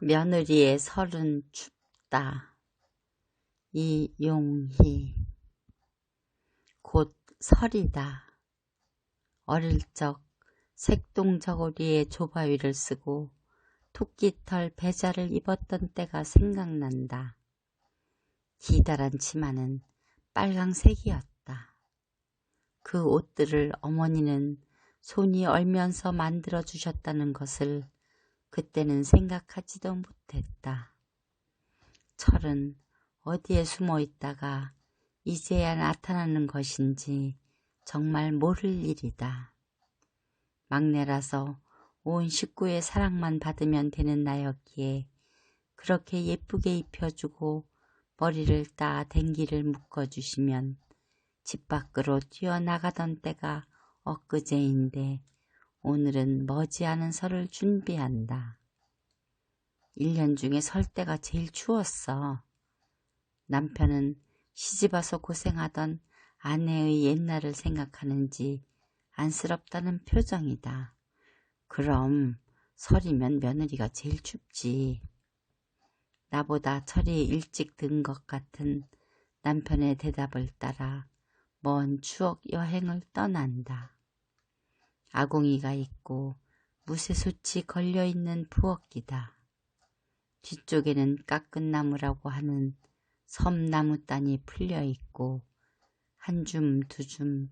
며느리의 설은 춥다. 이용희. 곧 설이다. 어릴 적 색동저고리에 조바위를 쓰고 토끼털 배자를 입었던 때가 생각난다. 기다란 치마는 빨강색이었다. 그 옷들을 어머니는 손이 얼면서 만들어 주셨다는 것을 그때는 생각하지도 못했다. 철은 어디에 숨어 있다가 이제야 나타나는 것인지 정말 모를 일이다. 막내라서 온 식구의 사랑만 받으면 되는 나였기에 그렇게 예쁘게 입혀주고 머리를 따 댕기를 묶어주시면 집 밖으로 뛰어나가던 때가 엊그제인데 오늘은 머지않은 설을 준비한다. 1년 중에 설 때가 제일 추웠어. 남편은 시집와서 고생하던 아내의 옛날을 생각하는지 안쓰럽다는 표정이다. 그럼 설이면 며느리가 제일 춥지. 나보다 철이 일찍 든 것 같은 남편의 대답을 따라 먼 추억 여행을 떠난다. 아궁이가 있고 무쇠솥이 걸려있는 부엌이다. 뒤쪽에는 깎은 나무라고 하는 섬나무단이 풀려있고 한 줌 두 줌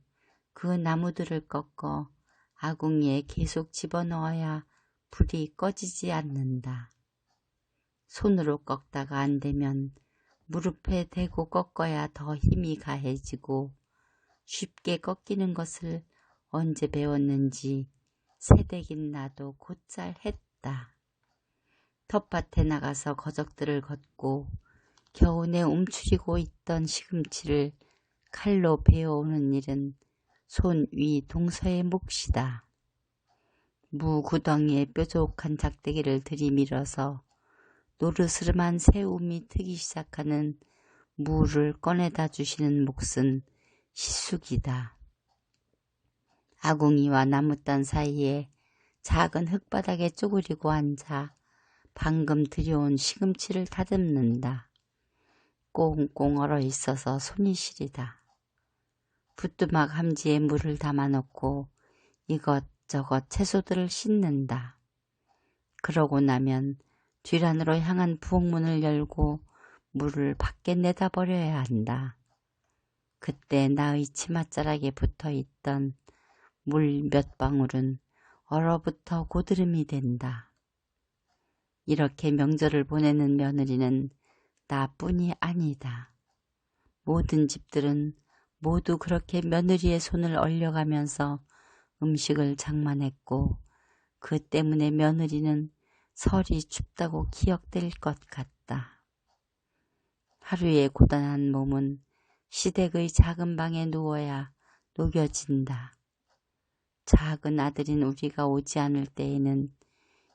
그 나무들을 꺾어 아궁이에 계속 집어넣어야 불이 꺼지지 않는다. 손으로 꺾다가 안 되면 무릎에 대고 꺾어야 더 힘이 가해지고 쉽게 꺾이는 것을 언제 배웠는지 새댁인 나도 곧잘 했다. 텃밭에 나가서 거적들을 걷고 겨우내 움츠리고 있던 시금치를 칼로 베어오는 일은 손 위 동서의 몫이다. 무 구덩이에 뾰족한 작대기를 들이밀어서 노르스름한 새움이 트기 시작하는 무를 꺼내다 주시는 몫은 시숙이다. 아궁이와 나무단 사이에 작은 흙바닥에 쪼그리고 앉아 방금 들여온 시금치를 다듬는다. 꽁꽁 얼어 있어서 손이 시리다. 부뚜막 함지에 물을 담아놓고 이것저것 채소들을 씻는다. 그러고 나면 뒤란으로 향한 부엌문을 열고 물을 밖에 내다버려야 한다. 그때 나의 치맛자락에 붙어있던 물 몇 방울은 얼어붙어 고드름이 된다. 이렇게 명절을 보내는 며느리는 나뿐이 아니다. 모든 집들은 모두 그렇게 며느리의 손을 얼려가면서 음식을 장만했고 그 때문에 며느리는 설이 춥다고 기억될 것 같다. 하루의 고단한 몸은 시댁의 작은 방에 누워야 녹여진다. 작은 아들인 우리가 오지 않을 때에는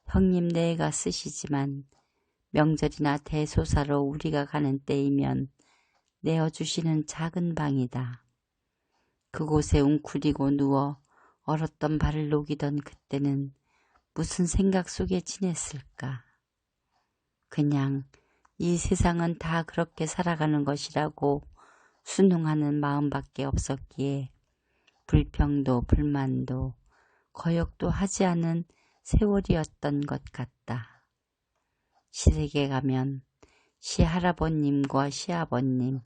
형님 네가 쓰시지만 명절이나 대소사로 우리가 가는 때이면 내어주시는 작은 방이다. 그곳에 웅크리고 누워 얼었던 발을 녹이던 그때는 무슨 생각 속에 지냈을까. 그냥 이 세상은 다 그렇게 살아가는 것이라고 순응하는 마음밖에 없었기에 불평도 불만도 거역도 하지 않은 세월이었던 것 같다. 시댁에 가면 시할아버님과 시아버님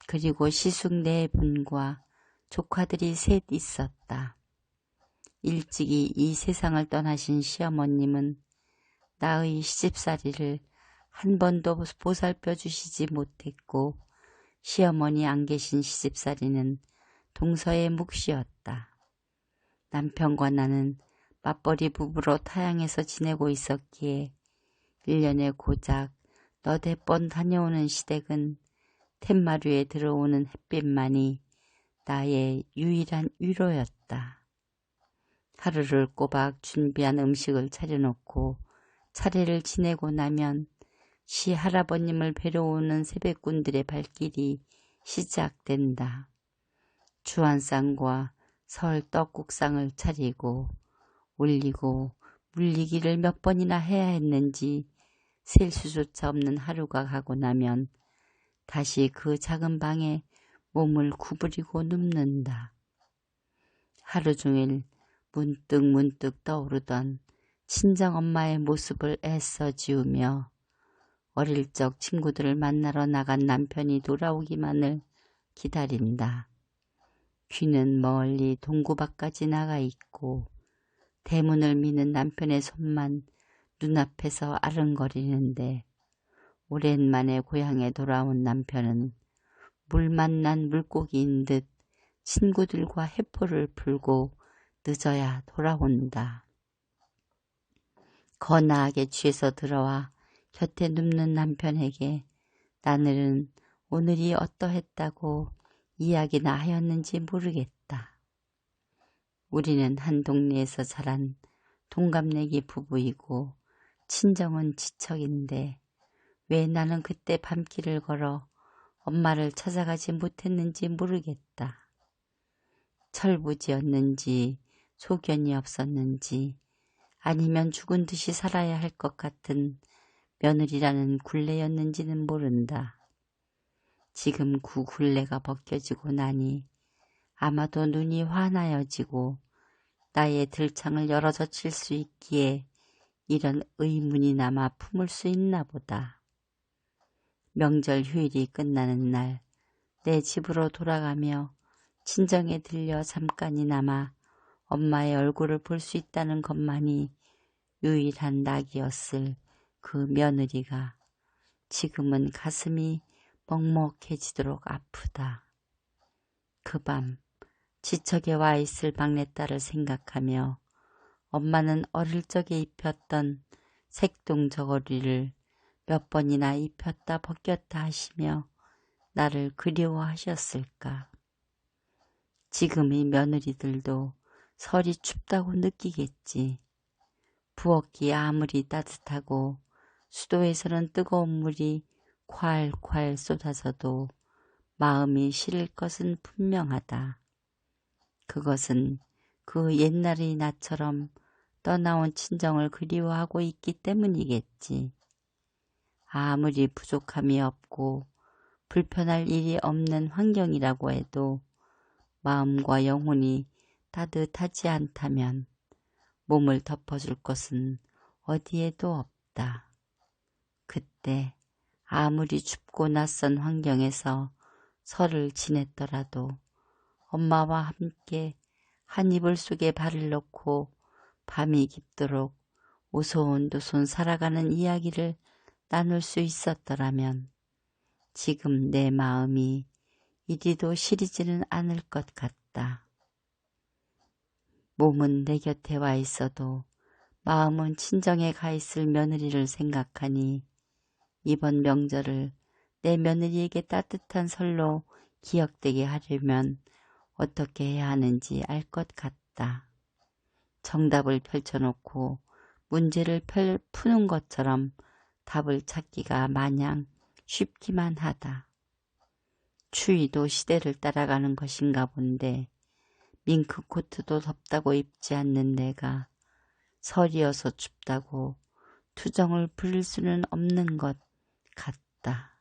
그리고 시숙 네 분과 조카들이 셋 있었다. 일찍이 이 세상을 떠나신 시어머님은 나의 시집살이를 한 번도 보살펴 주시지 못했고 시어머니 안 계신 시집살이는 동서의 몫이었다. 남편과 나는 맞벌이 부부로 타향해서 지내고 있었기에 1년에 고작 너댓 번 다녀오는 시댁은 툇마루에 들어오는 햇빛만이 나의 유일한 위로였다. 하루를 꼬박 준비한 음식을 차려놓고 차례를 지내고 나면 시할아버님을 뵈러 오는 세뱃꾼들의 발길이 시작된다. 주안상과 설 떡국상을 차리고 올리고 물리기를 몇 번이나 해야 했는지 셀 수조차 없는 하루가 가고 나면 다시 그 작은 방에 몸을 구부리고 눕는다. 하루 종일 문득 떠오르던 친정엄마의 모습을 애써 지우며 어릴 적 친구들을 만나러 나간 남편이 돌아오기만을 기다린다. 귀는 멀리 동구 밖까지 나가 있고 대문을 미는 남편의 손만 눈앞에서 아른거리는데 오랜만에 고향에 돌아온 남편은 물 만난 물고기인 듯 친구들과 해포를 풀고 늦어야 돌아온다. 거나하게 취해서 들어와 곁에 눕는 남편에게 나늘은 오늘이 어떠했다고 이야기나 하였는지 모르겠다. 우리는 한 동네에서 자란 동갑내기 부부이고 친정은 지척인데 왜 나는 그때 밤길을 걸어 엄마를 찾아가지 못했는지 모르겠다. 철부지였는지 소견이 없었는지 아니면 죽은 듯이 살아야 할 것 같은 며느리라는 굴레였는지는 모른다. 지금 그 굴레가 벗겨지고 나니 아마도 눈이 환하여지고 나의 들창을 열어젖힐 수 있기에 이런 의문이나마 품을 수 있나 보다. 명절 휴일이 끝나는 날 내 집으로 돌아가며 친정에 들려 잠깐이나마 엄마의 얼굴을 볼 수 있다는 것만이 유일한 낙이었을 그 며느리가 지금은 가슴이 먹먹해지도록 아프다. 그 밤 지척에 와 있을 막내딸을 생각하며 엄마는 어릴 적에 입혔던 색동 저고리를 몇 번이나 입혔다 벗겼다 하시며 나를 그리워하셨을까. 지금의 며느리들도 설이 춥다고 느끼겠지. 부엌이 아무리 따뜻하고 수도에서는 뜨거운 물이 콸콸 쏟아져도 마음이 시릴 것은 분명하다. 그것은 그 옛날의 나처럼 떠나온 친정을 그리워하고 있기 때문이겠지. 아무리 부족함이 없고 불편할 일이 없는 환경이라고 해도 마음과 영혼이 따뜻하지 않다면 몸을 덮어줄 것은 어디에도 없다. 그때 아무리 춥고 낯선 환경에서 설을 지냈더라도 엄마와 함께 한 이불 속에 발을 넣고 밤이 깊도록 오손도손 살아가는 이야기를 나눌 수 있었더라면 지금 내 마음이 이리도 시리지는 않을 것 같다. 몸은 내 곁에 와 있어도 마음은 친정에 가 있을 며느리를 생각하니 이번 명절을 내 며느리에게 따뜻한 설로 기억되게 하려면 어떻게 해야 하는지 알 것 같다. 정답을 펼쳐놓고 문제를 푸는 것처럼 답을 찾기가 마냥 쉽기만 하다. 추위도 시대를 따라가는 것인가 본데 밍크코트도 덥다고 입지 않는 내가 설이어서 춥다고 투정을 부릴 수는 없는 것 같다.